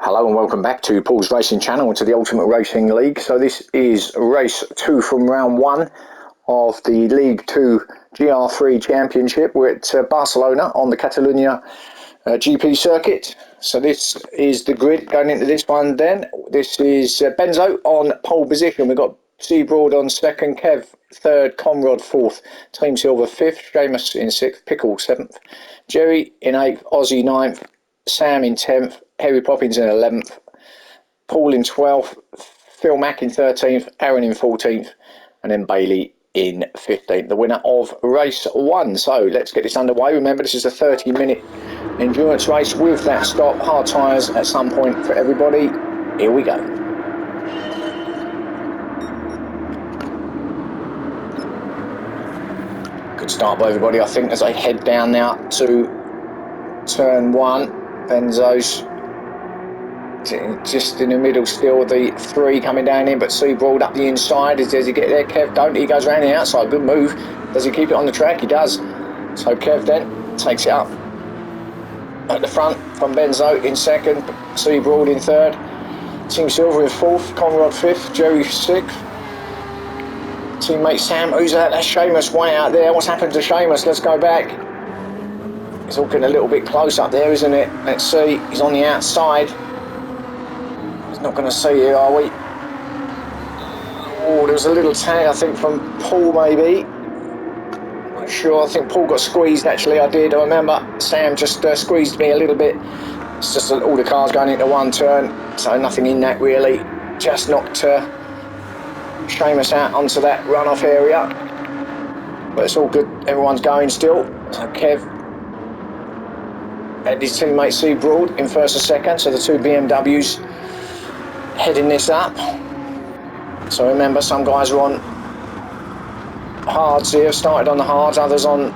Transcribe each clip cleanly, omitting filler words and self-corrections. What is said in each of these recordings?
Hello and welcome back to Paul's Racing Channel and to the Ultimate Racing League. So this is race 2 from round 1 of the League 2 GR3 Championship. We're at Barcelona on the Catalunya GP circuit. So this is the grid going into this one then. This is Benzo on pole position. We've got Seabroad on second, Kev third, Conrad fourth, Team Silver fifth, Seamus in sixth, Pickle seventh, Jerry in eighth, Aussie ninth, Sam in 10th, Harry Poppins in 11th, Paul in 12th, Phil Mack in 13th, Aaron in 14th, and then Bailey in 15th. The winner of race 1. So let's get this underway. Remember, this is a 30-minute endurance race with that stop. Hard tyres at some point for everybody. Here we go. Good start by everybody, I think, as they head down now to turn 1. Benzo's just in the middle still, the 3 coming down in, but Seabroad up the inside. Does he get there? Kev don't. He goes around the outside. Good move. Does he keep it on the track? He does. So Kev then takes it up at the front from Benzo in second, Seabroad in third, Team Silver in fourth, Conrad fifth, Jerry sixth, teammate Sam, who's that? That's Seamus way out there. What's happened to Seamus? Let's go back. It's all getting a little bit close up there, isn't it? Let's see. He's on the outside. He's not going to see it, are we? Oh, there was a little tag, I think, from Paul, maybe. Not sure. I think Paul got squeezed, actually. I did. I remember Sam just squeezed me a little bit. It's just all the cars going into one turn, so nothing in that, really. Just knocked Seamus out onto that runoff area. But it's all good. Everyone's going still. So Kev and his teammate Seabroad in first and second, so the 2 BMWs heading this up. So remember, some guys are on hards here, started on the hards, others on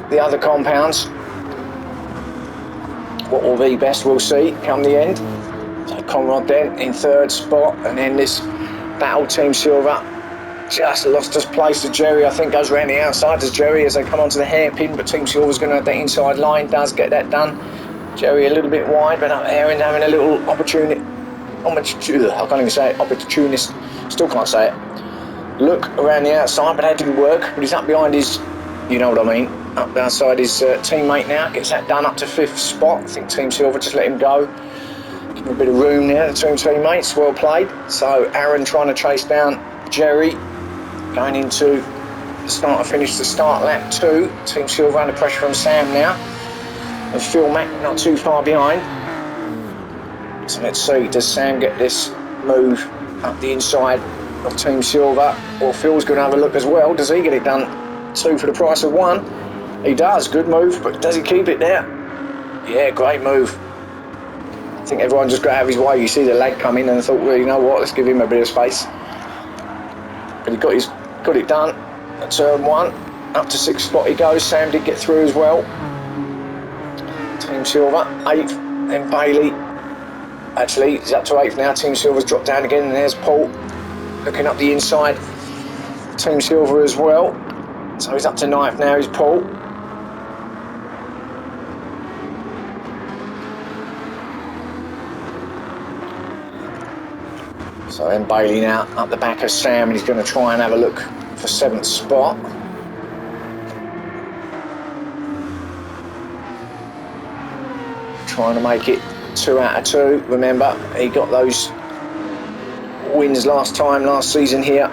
the other compounds. What will be best, we'll see come the end. So Conrad then in third spot, and then this battle Team Silver just lost his place to Jerry. I think goes around the outside as Jerry as they come onto the hairpin, but Team Silver's going to have that inside line, does get that done. Jerry a little bit wide, but Aaron having a little opportunity. I can't even say it, opportunist, still can't say it. Look around the outside, but that didn't work. But he's up behind his, you know what I mean, up outside his teammate now, gets that done up to 5th spot. I think Team Silver just let him go. Give him a bit of room there, the 2 teammates, well played. So Aaron trying to chase down Jerry. Going into the start finish to start lap 2. Team Silver under pressure from Sam now. And Phil Mack not too far behind. So let's see, does Sam get this move up the inside of Team Silver? Or Phil's going to have a look as well. Does he get it done? 2 for the price of 1. He does, good move, but does he keep it there? Yeah, great move. I think everyone just got out of his way. You see the lag come in and thought, well, you know what, let's give him a bit of space. But he got it done at turn 1. Up to 6th spot he goes. Sam did get through as well. Team Silver 8th, then Bailey. Actually, he's up to 8th now. Team Silver's dropped down again, and there's Paul looking up the inside. Team Silver as well. So he's up to 9th now. He's Paul. So then Bailey now up the back of Sam, and he's going to try and have a look for 7th spot. Trying to make it 2 out of 2. Remember, he got those wins last season here.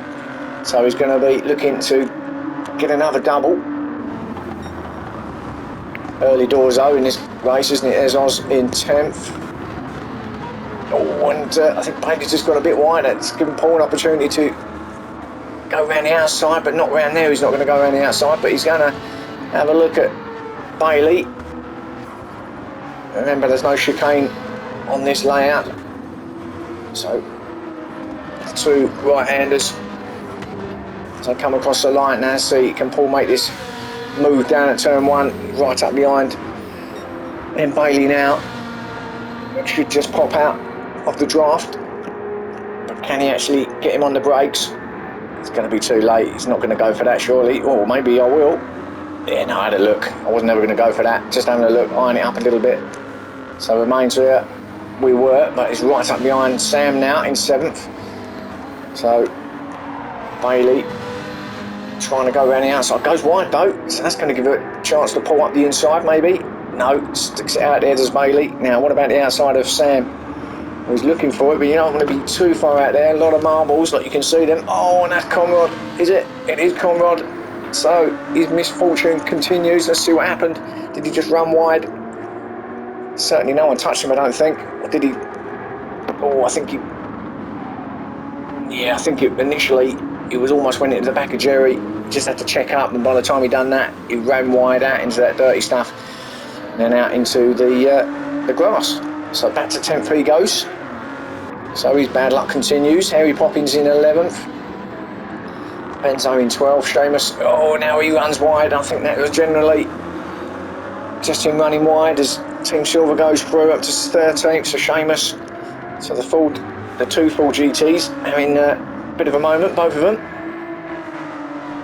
So he's going to be looking to get another double. Early doors though in this race, isn't it? There's Oz in 10th. Oh, and I think Bailey's just got a bit wider. It's given Paul an opportunity to go around the outside, but not around there. He's not going to go around the outside, but he's going to have a look at Bailey. Remember, there's no chicane on this layout. So, 2 right-handers. So come across the line now, see, can Paul make this move down at turn 1, right up behind. Then Bailey now should just pop out of the draft, but can he actually get him on the brakes? It's going to be too late. He's not going to go for that, surely. Or maybe I will. Yeah, no, I had a look. I was never going to go for that. Just having a look, eyeing it up a little bit. So remains where we were, but he's right up behind Sam now in 7th. So Bailey trying to go around the outside, goes wide though, so that's going to give it a chance to pull up the inside maybe. No, sticks it out there, does Bailey. Now what about the outside of Sam? He's looking for it, but you're not going to be too far out there. A lot of marbles, like you can see them. Oh, and that's Conrad, is it? It is Conrad. So his misfortune continues. Let's see what happened. Did he just run wide? Certainly no one touched him, I don't think. Or did he? Oh, I think he... Yeah, I think initially it was almost went into the back of Jerry. He just had to check up, and by the time he done that, he ran wide out into that dirty stuff. And then out into the grass. So back to 10th he goes. So his bad luck continues. Harry Poppins in 11th. Benzo in 12th. Seamus, oh, now he runs wide. I think that was generally just him running wide as Team Silver goes through up to 13th. So Seamus, so the two full GTs are in a bit of a moment, both of them.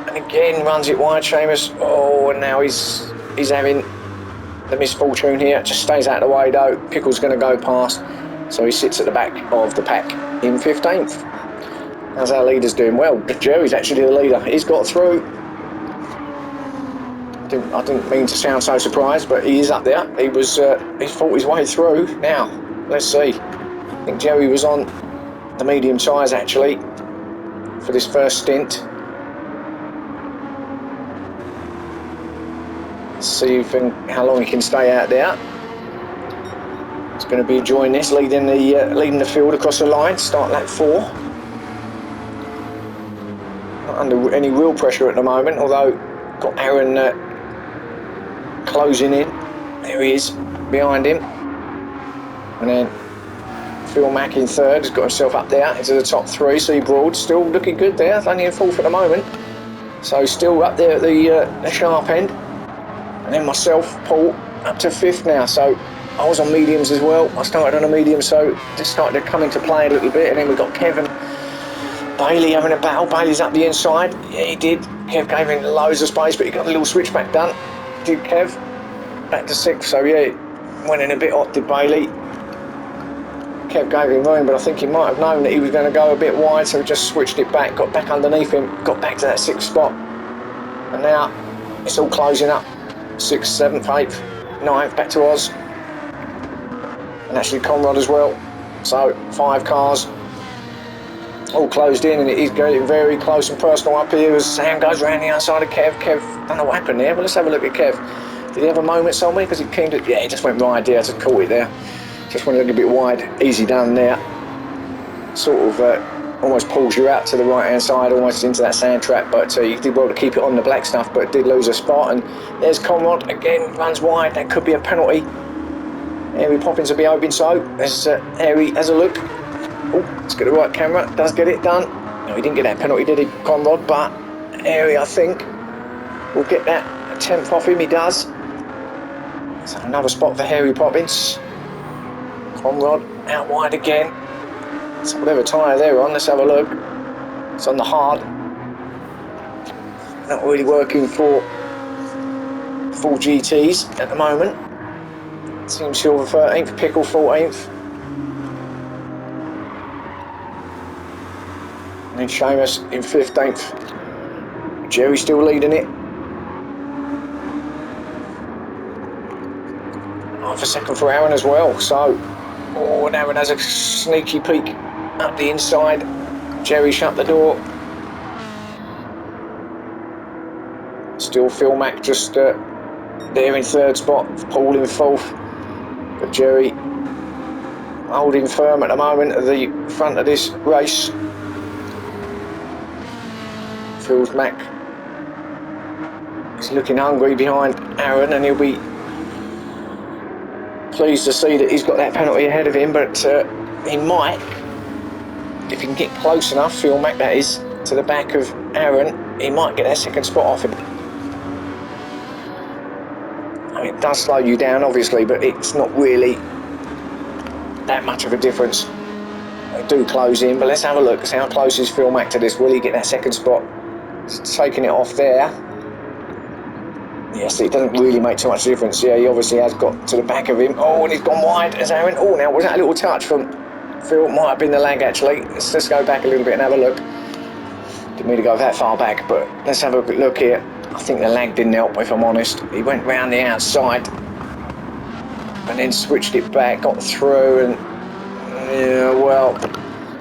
And again runs it wide, Seamus. Oh, and now he's having the misfortune here. Just stays out of the way though. Pickle's going to go past. So he sits at the back of the pack in 15th. How's our leader's doing? Well, Jerry's actually the leader. He's got through. I didn't mean to sound so surprised, but he is up there. He's fought his way through. Now, let's see. I think Jerry was on the medium tyres actually for this first stint. Let's see how long he can stay out there. It's going to be enjoying this, leading the field across the line. Start lap 4. Not under any real pressure at the moment, although got Aaron closing in. There he is, behind him. And then Phil Mack in 3rd, has got himself up there into the top 3. See Broad still looking good there, only in 4th at the moment. So still up there at the sharp end. And then myself, Paul, up to 5th now. So I was on mediums as well. I started on a medium, so just started to come into play a little bit. And then we got Kevin Bailey having a battle. Bailey's up the inside. Yeah, he did. Kev gave him loads of space, but he got a little switchback done. Did Kev. Back to 6th. So yeah, went in a bit hot, did Bailey. Kev gave him room, but I think he might have known that he was going to go a bit wide, so he just switched it back, got back underneath him, got back to that 6th spot. And now it's all closing up. 6th, 7th, 8th, 9th, back to Oz. And actually Conrad as well. So 5 cars all closed in, and it is getting very close and personal up here as Sam goes around the outside of Kev. Kev, don't know what happened there, but let's have a look at Kev. Did he have a moment somewhere? Because he came to, yeah, he just went right there, just caught it there. Just went a little bit wide, easy done there. Sort of almost pulls you out to the right hand side, almost into that sand trap, but he did well to keep it on the black stuff, but did lose a spot. And there's Conrad again, runs wide, that could be a penalty. Harry Poppins will be hoping so. As Harry has a look. Oh, let's get the right camera, does get it done. No, he didn't get that penalty, did he, Conrad? But Harry, I think, will get that 10th off him, he does. So another spot for Harry Poppins. Conrad out wide again. So whatever tyre they're on, let's have a look. It's on the hard. Not really working for full GTs at the moment. Team Silver 13th, Pickle 14th. And then Seamus in 15th. Jerry still leading it. Half a second for Aaron as well. So, oh, and Aaron has a sneaky peek up the inside. Jerry shut the door. Still Phil Mack just there in 3rd spot. Paul in 4th. But Jerry holding firm at the moment at the front of this race. Phil Mack is looking hungry behind Aaron, and he'll be pleased to see that he's got that penalty ahead of him, but he might, if he can get close enough, Phil Mack that is, to the back of Aaron, he might get that 2nd spot off him. I mean, it does slow you down obviously, but it's not really that much of a difference. They do close in, but let's have a look. See how close is Phil Mack to this. Will he get that 2nd spot? Just taking it off there. Yes, it doesn't really make too much difference. Yeah, he obviously has got to the back of him. Oh, and he's gone wide as Aaron. Oh, now was that a little touch from Phil? Might have been the lag actually. Let's just go back a little bit and have a look. Didn't mean to go that far back, but let's have a look here. I think the lag didn't help, if I'm honest. He went round the outside and then switched it back, got through, and yeah, well,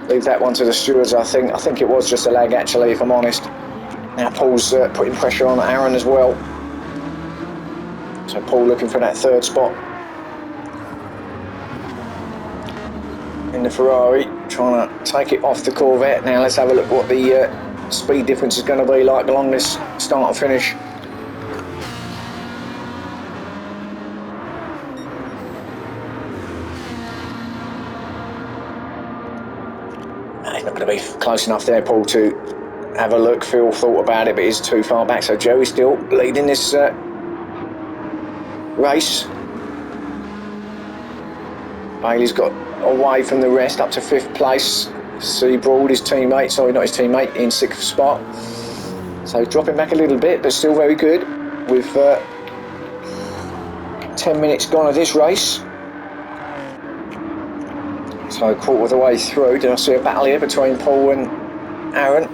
leave that one to the stewards. I think it was just a lag actually, if I'm honest. Now Paul's putting pressure on Aaron as well. So Paul looking for that third spot in the Ferrari, trying to take it off the Corvette. Now let's have a look what the speed difference is going to be like along this start and finish. It's not going to be close enough there, Paul, to have a look. Phil thought about it, but he's too far back. So Joey's still leading this race. Bailey's got away from the rest up to 5th place. Seabroad, his teammate, sorry, not his teammate, in 6th spot. So dropping back a little bit, but still very good with 10 minutes gone of this race. So quarter of the way through, did I see a battle here between Paul and Aaron?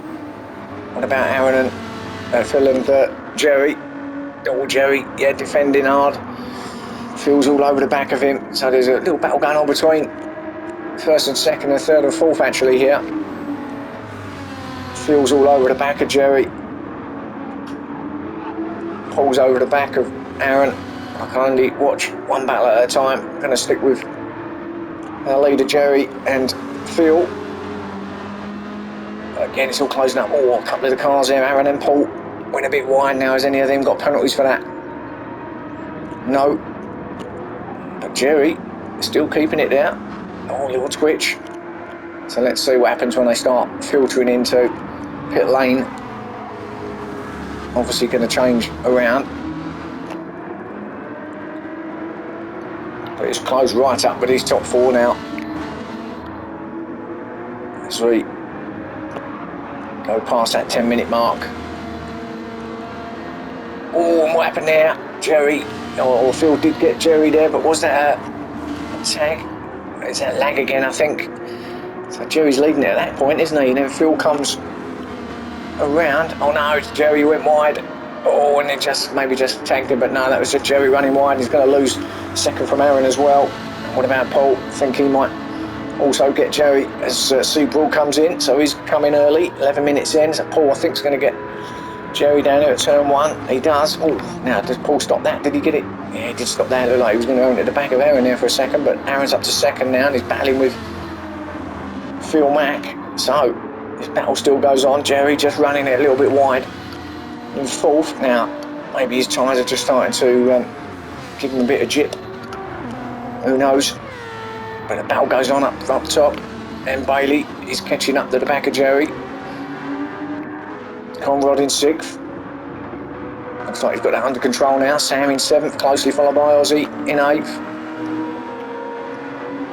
What about Aaron and Phil and Jerry? Oh, Jerry, yeah, defending hard. Phil's all over the back of him, so there's a little battle going on between 1st and 2nd and 3rd and 4th actually here. Phil's all over the back of Jerry. Paul's over the back of Aaron. I can only watch one battle at a time. I'm going to stick with our leader Jerry and Phil. Again, it's all closing up. Oh, a couple of the cars there. Aaron and Paul went a bit wide now. Has any of them got penalties for that? No. But Jerry is still keeping it there. Oh, a little twitch. So let's see what happens when they start filtering into pit lane. Obviously going to change around. But it's closed right up with these top 4 now. As we go past that 10-minute mark. Oh, and what happened there? Jerry, or Phil did get Jerry there, but was that a tag? Is that lag again, I think? So Jerry's leading it at that point, isn't he? And then Phil comes around. Oh no, Jerry went wide. Oh, and it maybe just tagged him, but no, that was just Jerry running wide. He's going to lose 2nd from Aaron as well. And what about Paul? I think he might also get Jerry as Seabroad comes in. So he's coming early, 11 minutes in. So Paul, I think, is going to get Jerry down here at turn 1. He does. Oh, now does Paul stop that? Did he get it? Yeah, he did stop that. It looked like he was going to go into the back of Aaron there for a second, but Aaron's up to 2nd now and he's battling with Phil Mack. So this battle still goes on. Jerry just running it a little bit wide in 4th. Now, maybe his tyres are just starting to give him a bit of jip. Who knows? But the battle goes on up top. And Bailey is catching up to the back of Jerry. Conrad in 6th. Looks like he's got that under control now. Sam in 7th, closely followed by Ozzy in 8th.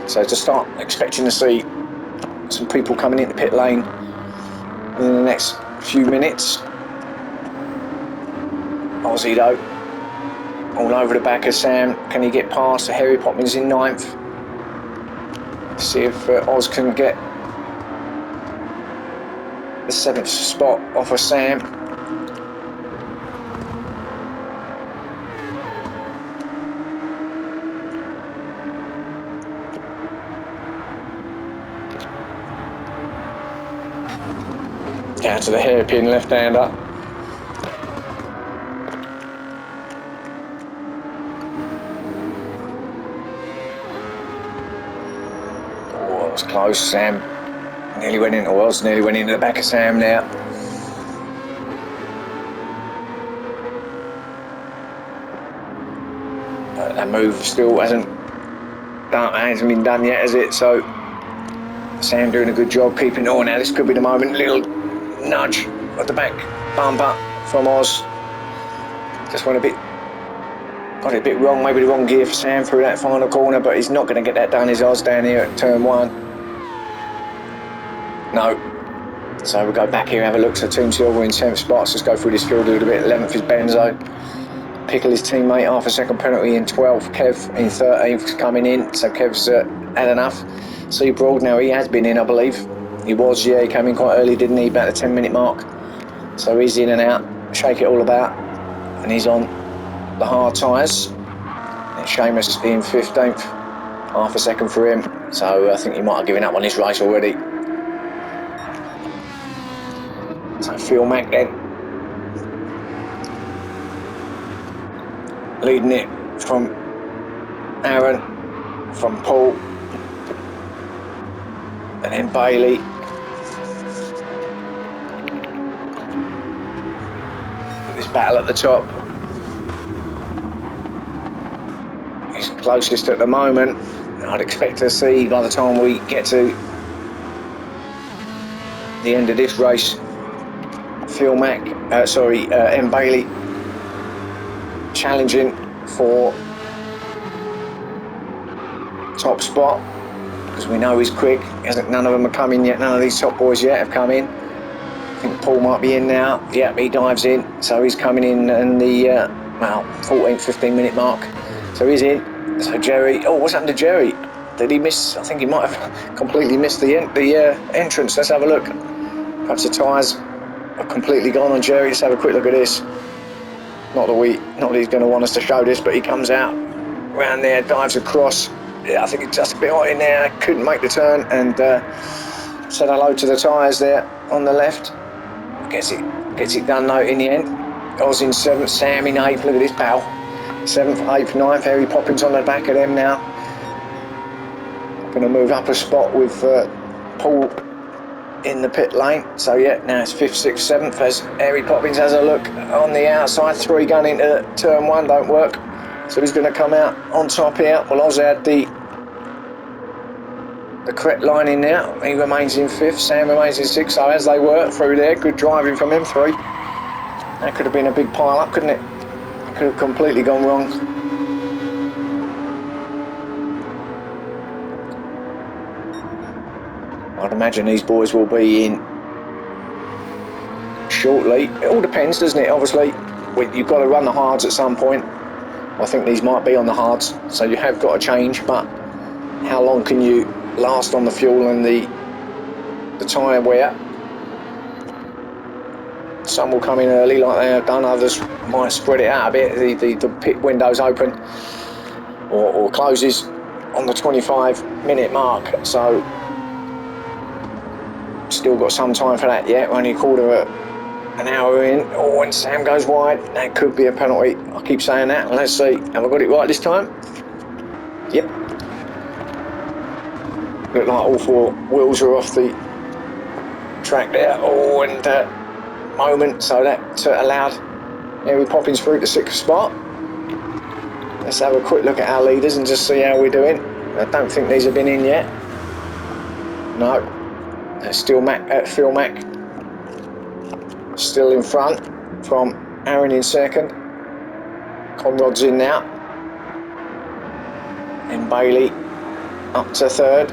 So to start expecting to see some people coming into pit lane in the next few minutes. Ozzy though, all over the back of Sam. Can he get past? Harry Poppins in 9th. See if Oz can get the 7th spot off of Sam. Down to the hairpin left-hander. Oh, that was close. Sam nearly went into Oz, nearly went into the back of Sam now. But that move still hasn't been done yet, has it? So Sam doing a good job keeping. Oh, now this could be the moment. Little nudge at the back bumper from Oz. Just got it a bit wrong, maybe the wrong gear for Sam through that final corner, but he's not going to get that done, is Oz, down here at turn 1. No. So we'll go back here and have a look. So Team Silver in 10th spot. Let's just go through this field a little bit. 11th is Benzo. Pickle, his teammate, half a second penalty in 12th. Kev in 13th coming in, so Kev's had enough. See Broad now, he has been in, I believe. He was, yeah, he came in quite early, didn't he, about the 10-minute mark. So he's in and out, shake it all about, and he's on the hard tyres. And Seamus in 15th, half a second for him. So I think he might have given up on this race already. So Phil Mack then, leading it from Aaron, from Paul, and then Bailey. This battle at the top. He's closest at the moment. I'd expect to see by the time we get to the end of this race, Phil Mack, M. Bailey challenging for top spot, because we know he's quick. None of them are coming yet. None of these top boys yet have come in. I think Paul might be in now. Yep, he dives in, so he's coming in the 14, 15-minute mark. So he's in. So Jerry, oh, what's happened to Jerry? Did he miss? I think he might have completely missed the entrance. Let's have a look. Perhaps the tyres are completely gone on Jerry. Let's have a quick look at this. Not that he's going to want us to show this, but he comes out around there, dives across. Yeah, I think it's just a bit hot in there. Couldn't make the turn, and said hello to the tyres there on the left. Gets it done though in the end. Oz in 7th, Sam in 8th. Look at this pal. 7th, 8th, 9th. Harry Poppins on the back of them now. Going to move up a spot with Paul in the pit lane. So yeah, now it's 5th, 6th, 7th as Harry Poppins has a look on the outside. 3 going into turn 1 don't work. So he's going to come out on top here. Well, Oz had the correct line in there. He remains in 5th. Sam remains in 6th. So as they work through there, good driving from them 3. That could have been a big pile up, couldn't it? It could have completely gone wrong. I'd imagine these boys will be in shortly. It all depends, doesn't it? Obviously, you've got to run the hards at some point. I think these might be on the hards, so you have got to change, but how long can you last on the fuel and the tyre wear? Some will come in early like they have done, others might spread it out a bit. The pit window's open or closes on the 25-minute mark, so still got some time for that yet. We're only an hour in. Oh, and Sam goes wide. That could be a penalty. I keep saying that. Let's see. Have I got it right this time? Yep. Look like all 4 wheels are off the track there. Oh, and moment. So that allowed Harry Poppins through to 6th spot. Let's have a quick look at our leaders and just see how we're doing. I don't think these have been in yet. No. Still Phil Mack still in front from Aaron in 2nd. Conrod's in now. And Bailey up to 3rd.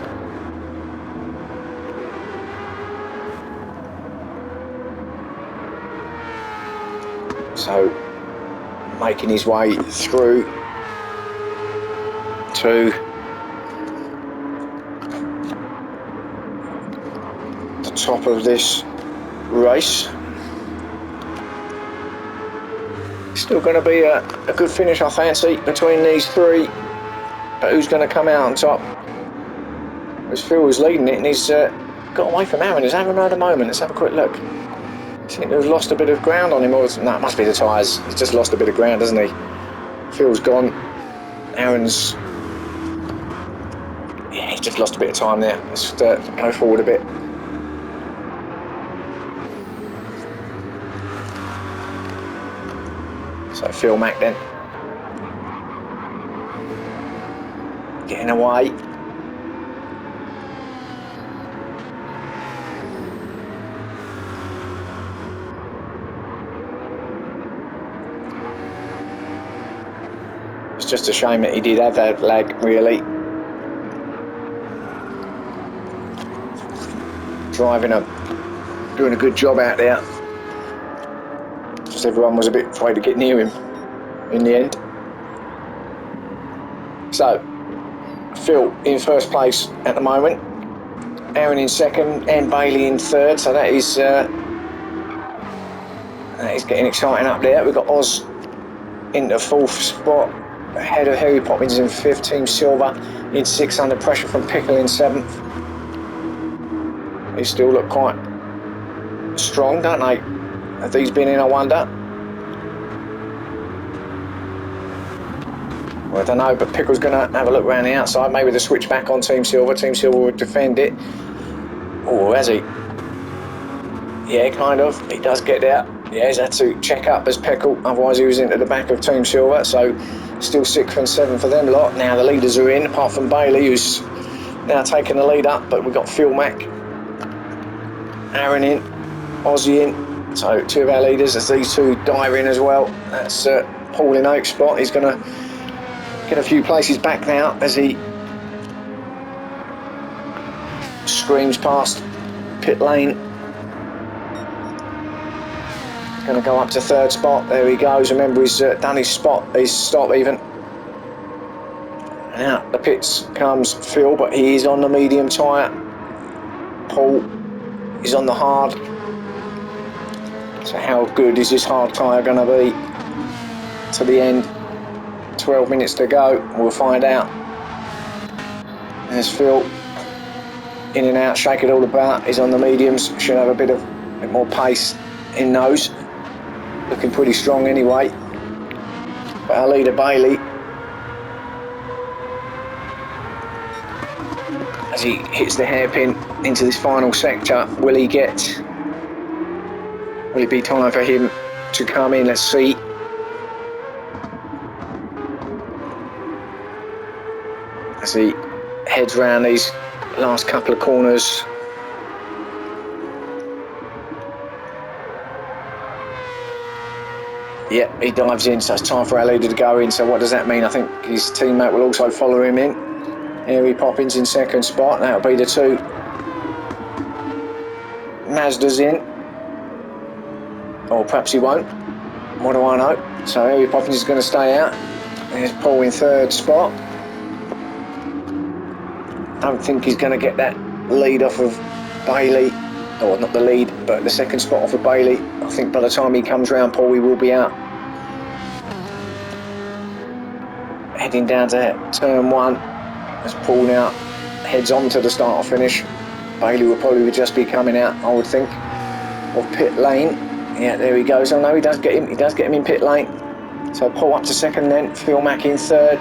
So making his way through to the top of this race. Still going to be a good finish, I fancy, between these 3. But who's going to come out on top? As Phil was leading it, and he's got away from Aaron. Is Aaron at the moment? Let's have a quick look. I think they've lost a bit of ground on him. No, it must be the tyres. He's just lost a bit of ground, hasn't he? Phil's gone. Aaron's... yeah, he's just lost a bit of time there. Let's just go forward a bit. So Phil Mack then. Getting away. It's just a shame that he did have that lag, really. Doing a good job out there. Just everyone was a bit afraid to get near him. in the end. So, Phil in first place at the moment, Aaron in second, and Bailey in third. So that is getting exciting up there. We've got Oz in the fourth spot, ahead of Harry Poppins in fifth, Team Silver in sixth, under pressure from Pickle in seventh. They still look quite strong, don't they? Have these been in, I wonder? Well, I don't know, but Pickle's going to have a look around the outside. Maybe the switch back on Team Silver. Team Silver would defend it. Oh, has he? Yeah, kind of. He does get there. Yeah, he's had to check up as Pickle. Otherwise, he was into the back of Team Silver. So, still 6th and 7th for them lot. Now the leaders are in, apart from Bailey, who's now taking the lead up. But we've got Phil Mack, Aaron in, Ozzy in. So, 2 of our leaders, as these 2 dive in as well. That's Paul in 8th spot. He's going to get a few places back now as he screams past pit lane. Going to go up to 3rd spot. There he goes. Remember, he's done his stop even. Now the pits comes Phil, but he is on the medium tyre. Paul is on the hard. So how good is this hard tyre going to be to the end? 12 minutes to go. We'll find out. There's Phil in and out, shake it all about. He's on the mediums. Should have a bit more pace in those. Looking pretty strong anyway. But our leader Bailey, as he hits the hairpin into this final sector, will it be time for him to come in? Let's see. As he heads round these last couple of corners. Yep, he dives in, so it's time for our leader to go in. So what does that mean? I think his teammate will also follow him in. Harry Poppins in 2nd spot. That'll be the 2 Mazda's in. Or perhaps he won't. What do I know? So Harry Poppins is going to stay out. There's Paul in 3rd spot. I don't think he's going to get that lead off of Bailey. Or not the lead, but the 2nd spot off of Bailey. I think by the time he comes round, Paul, he will be out. Heading down to turn 1 as Paul now heads on to the start or finish. Bailey will probably just be coming out, I would think, of pit lane. Yeah, there he goes. Oh no, he does get him in pit lane. So Paul up to 2nd then, Phil Mack in 3rd.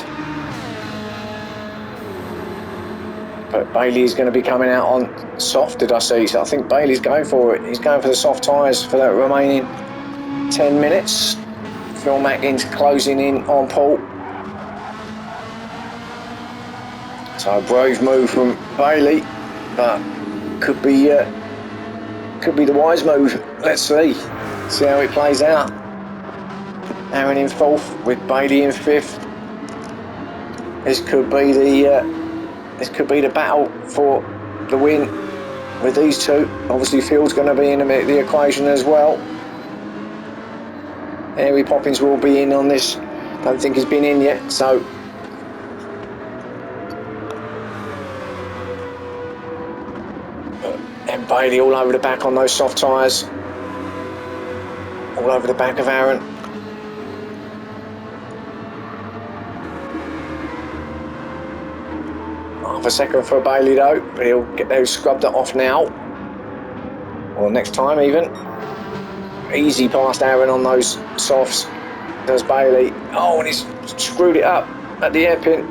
But Bailey's going to be coming out on soft, did I see? So I think Bailey's going for it. He's going for the soft tyres for that remaining 10 minutes. Phil Mack closing in on Paul. So a brave move from Bailey, but could be the wise move. Let's see how it plays out. Aaron in 4th with Bailey in 5th. This could be the battle for the win with these 2. Obviously Phil's going to be in the equation as well. Harry Poppins will be in on this. Don't think he's been in yet, so and Bailey all over the back on those soft tyres. All over the back of Aaron. Half a second for Bailey though, but he'll get those scrubbed off now. Or next time even. Easy past Aaron on those softs. Does Bailey. Oh, and he's screwed it up at the hairpin.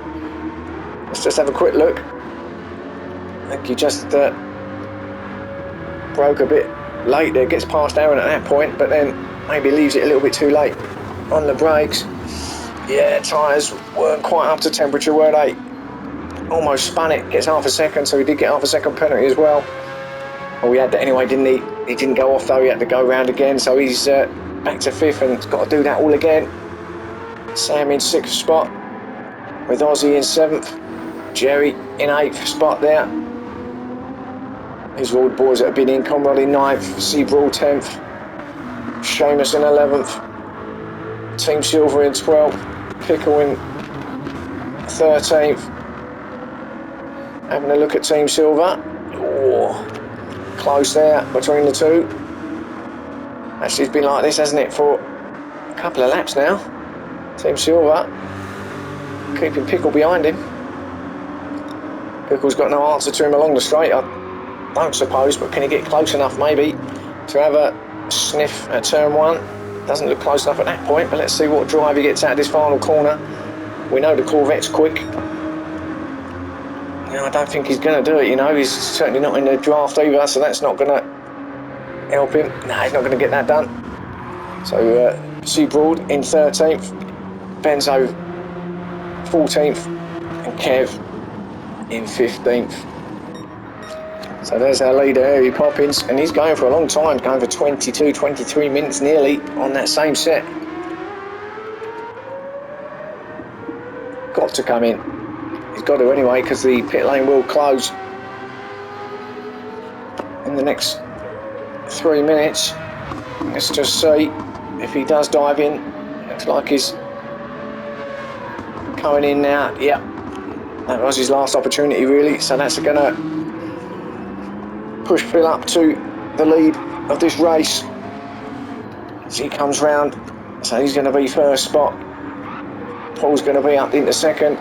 Let's just have a quick look. I think he just broke a bit late there. Gets past Aaron at that point, but then maybe leaves it a little bit too late on the brakes. Yeah, tyres weren't quite up to temperature, were they? Almost spun it, gets half a second, so he did get half a second penalty as well. Well, we had that anyway, didn't he? He didn't go off though, he had to go round again, so he's back to 5th and got to do that all again. Sam in 6th spot, with Ozzy in 7th, Jerry in 8th spot there. His road boys that have been in, Conrad in 9th, Seabrawl 10th, Seamus in 11th, Team Silver in 12th, Pickle in 13th. Having a look at Team Silver. Oh, close there between the two. Actually, it's been like this, hasn't it, for a couple of laps now. Team Silver keeping Pickle behind him. Pickle's got no answer to him along the straight, I don't suppose, but can he get close enough maybe to have a sniff at turn 1? Doesn't look close enough at that point, but let's see what drive he gets out of this final corner. We know the Corvette's quick. I don't think he's going to do it, he's certainly not in the draft either, so that's not going to help him. No, he's not going to get that done. So Seabroad in 13th, Benzo 14th, and Kev in 15th. So there's our leader, Harry Poppins, and he's going for a long time, going for 22, 23 minutes nearly on that same set. Got to come in. He's got to anyway, because the pit lane will close in the next 3 minutes. Let's just see if he does dive in. Looks like he's coming in now. Yeah, that was his last opportunity really, so that's going to push Phil up to the lead of this race as he comes round. So he's going to be first spot. Paul's going to be up into second.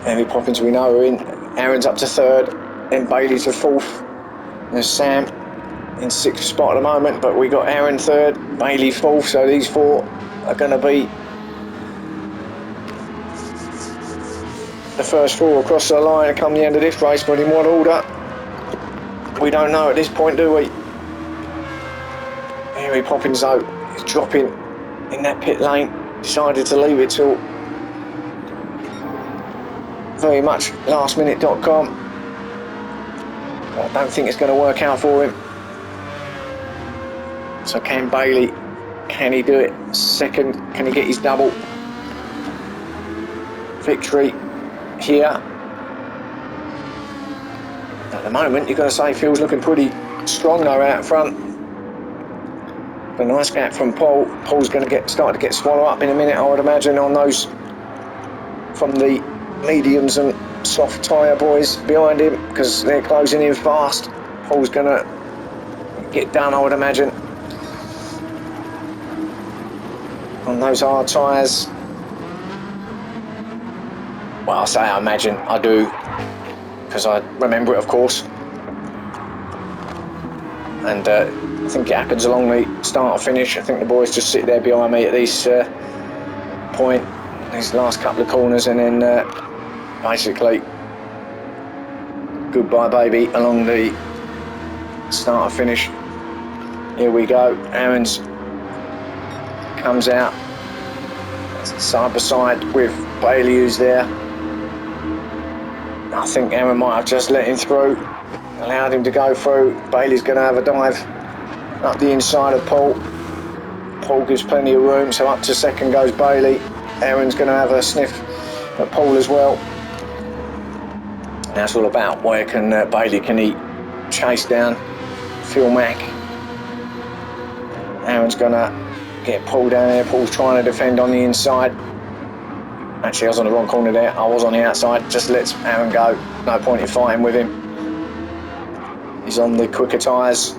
Harry Poppins we know are in. Aaron's up to third, then Bailey to fourth. There's Sam in sixth spot at the moment, but we got Aaron third, Bailey fourth, so these four are going to be the first four across the line come the end of this race, but in what order? We don't know at this point, do we? Harry Poppins though is dropping in that pit lane, decided to leave it till very much lastminute.com. I don't think it's going to work out for him. So can Bailey, can he do it? Second, can he get his double victory here? At the moment, you've got to say Phil's looking pretty strong though out front. A nice gap from Paul. Paul's going to start to get swallowed up in a minute, I would imagine, on those from the mediums and soft tyre boys behind him, because they're closing in fast. Paul's going to get done, I would imagine, on those hard tyres. Well, I say I imagine, I do, because I remember it, of course. And I think it happens along the start or finish. I think the boys just sit there behind me at this point, these last couple of corners, and then basically goodbye baby along the start or finish. Here we go. Aaron's comes out side by side with Bailey, who's there. I think Aaron might have just let him through, allowed him to go through. Bailey's going to have a dive up the inside of Paul. Paul gives plenty of room, so up to second goes Bailey. Aaron's going to have a sniff at Paul as well. Now it's all about where can Bailey, can he chase down Phil Mack? Aaron's going to get Paul down there. Paul's trying to defend on the inside. Actually, I was on the wrong corner there. I was on the outside. Just lets Aaron go. No point in fighting with him. He's on the quicker tyres.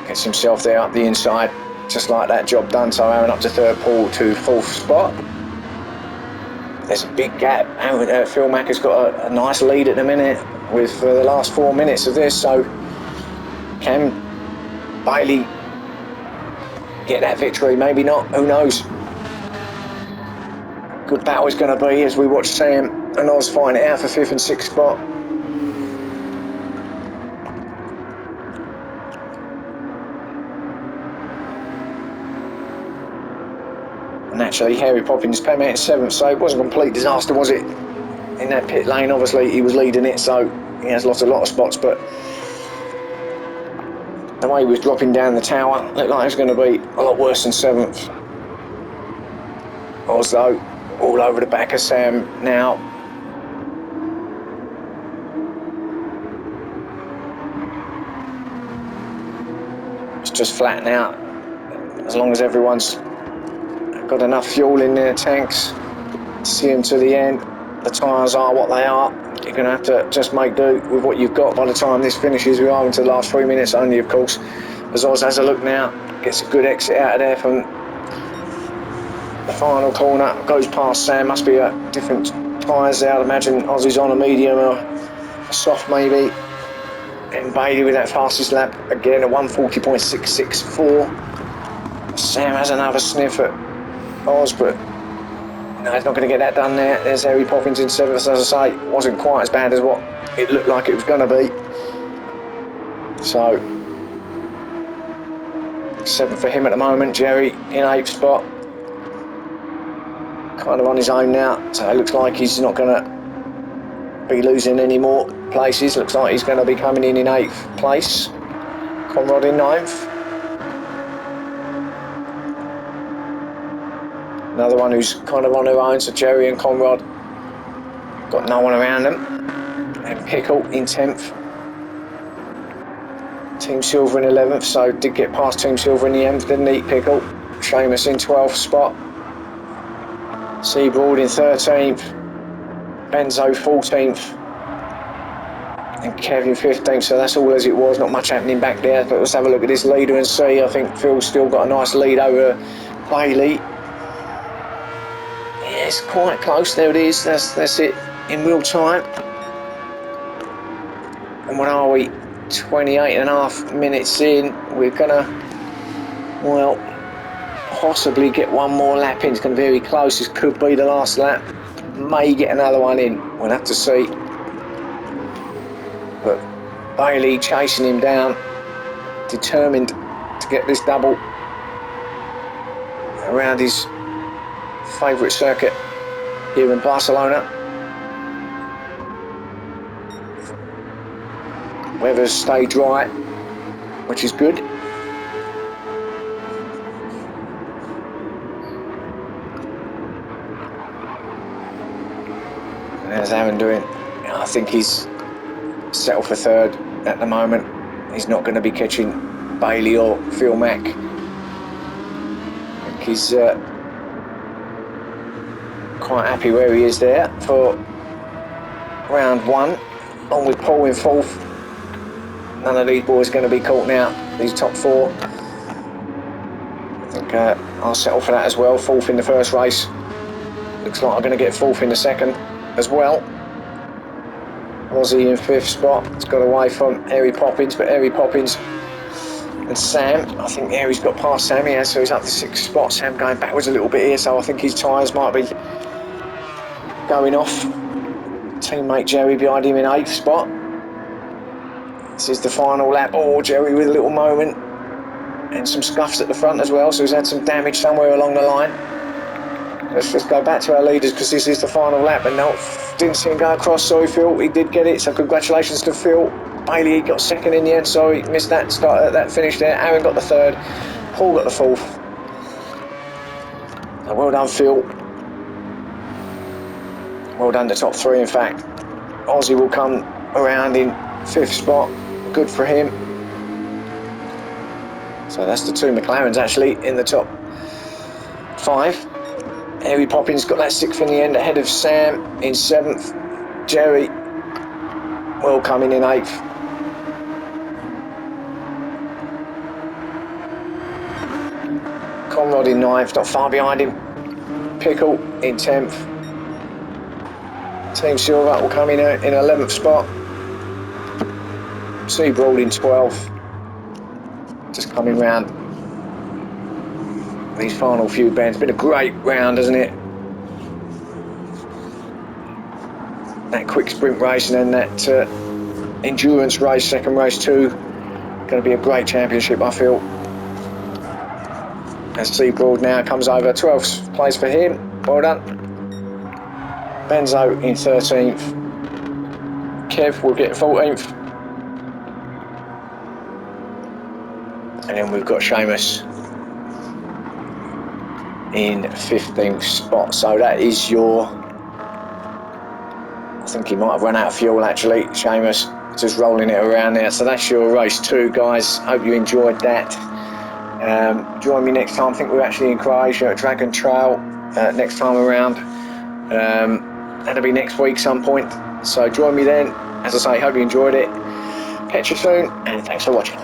Gets himself there up the inside. Just like that, job done. So Aaron up to third, Paul to fourth spot. There's a big gap. Aaron, Phil Mack has got a nice lead at the minute with the last 4 minutes of this. So can Bailey get that victory? Maybe not. Who knows? Good battle is going to be as we watch Sam and Oz find it out for fifth and sixth spot. And actually, Harry Poppins came out in seventh, so it wasn't a complete disaster, was it? In that pit lane, obviously, he was leading it, so he has lost a lot of spots, but the way he was dropping down the tower looked like it was going to be a lot worse than seventh. Oz, though, all over the back of Sam now. It's just flattening out. As long as everyone's got enough fuel in their tanks, see them to the end. The tyres are what they are. You're going to have to just make do with what you've got by the time this finishes. We are into the last 3 minutes only, of course. As Oz has a look now, gets a good exit out of there from the final corner, goes past Sam. Must be different tyres there. I'd imagine Ozzy's on a medium or a soft maybe. And Bailey with that fastest lap again, a 1:40.664. Sam has another sniff at Oz, but no, he's not going to get that done there. There's Harry Poppins in 7th, as I say. Wasn't quite as bad as what it looked like it was going to be. So, 7th for him at the moment. Jerry in 8th spot. Kind of on his own now. So it looks like he's not going to be losing any more places. Looks like he's going to be coming in 8th place. Conrad in 9th. Another one who's kind of on their own, so Jerry and Conrad got no one around them. And Pickle in 10th. Team Silver in 11th, so did get past Team Silver in the end, didn't he, Pickle? Seamus in 12th spot. Seaboard in 13th. Benzo 14th. And Kevin 15th, so that's all as it was, not much happening back there. But let's have a look at this leader and see. I think Phil's still got a nice lead over Bailey. Yeah, it's quite close, there it is, that's it in real time. And what are we, 28.5 minutes in, we're gonna, well, possibly get one more lap in. It's gonna be very close, this could be the last lap, may get another one in, we'll have to see. But Bailey chasing him down, determined to get this double around his favourite circuit here in Barcelona. Weather's stayed dry, which is good. And there's Aaron doing, I think he's settled for 3rd at the moment. He's not going to be catching Bailey or Phil Mack. I think he's quite happy where he is there for round 1, along with Paul in 4th. None of these boys are going to be caught now, these top 4. I think I'll settle for that as well. 4th in the first race. Looks like I'm going to get 4th in the second as well. Ozzy in 5th spot. It's got away from Harry Poppins, but Harry Poppins and Sam, I think Harry's got past Sam here, so he's up to 6th spot. Sam going backwards a little bit here, so I think his tyres might be going off. Teammate Jerry behind him in 8th spot. This is the final lap. Oh, Jerry with a little moment and some scuffs at the front as well, so he's had some damage somewhere along the line. Let's just go back to our leaders because this is the final lap, and no, didn't see him go across. Sorry, Phil, he did get it, so congratulations to Phil. Bailey got 2nd in the end, sorry, missed that start, that finish there. Aaron got the 3rd, Paul got the 4th. So well done, Phil. Well done, the top 3 in fact. Ozzy will come around in 5th spot, good for him. So that's the 2 McLarens actually in the top 5. Harry Poppins got that 6th in the end, ahead of Sam in 7th. Jerry will come in 8th. Conrad in 9th, not far behind him. Pickle in 10th. Team Silver will come in 11th spot. Seabroad in 12th. Just coming round these final few bends. Been a great round, hasn't it? That quick sprint race and then that endurance race, second race too. Going to be a great championship, I feel. As Seabroad now comes over, 12th place for him. Well done. Benzo in 13th. Kev will get 14th. And then we've got Seamus in 15th spot. So that is your, I think he might have run out of fuel actually, Seamus, just rolling it around there. So that's your race 2, guys. Hope you enjoyed that. Join me next time. I think we're actually in Croatia at Dragon Trail next time around. That'll be next week some point. So join me then. As I say, hope you enjoyed it. Catch you soon, and thanks for watching.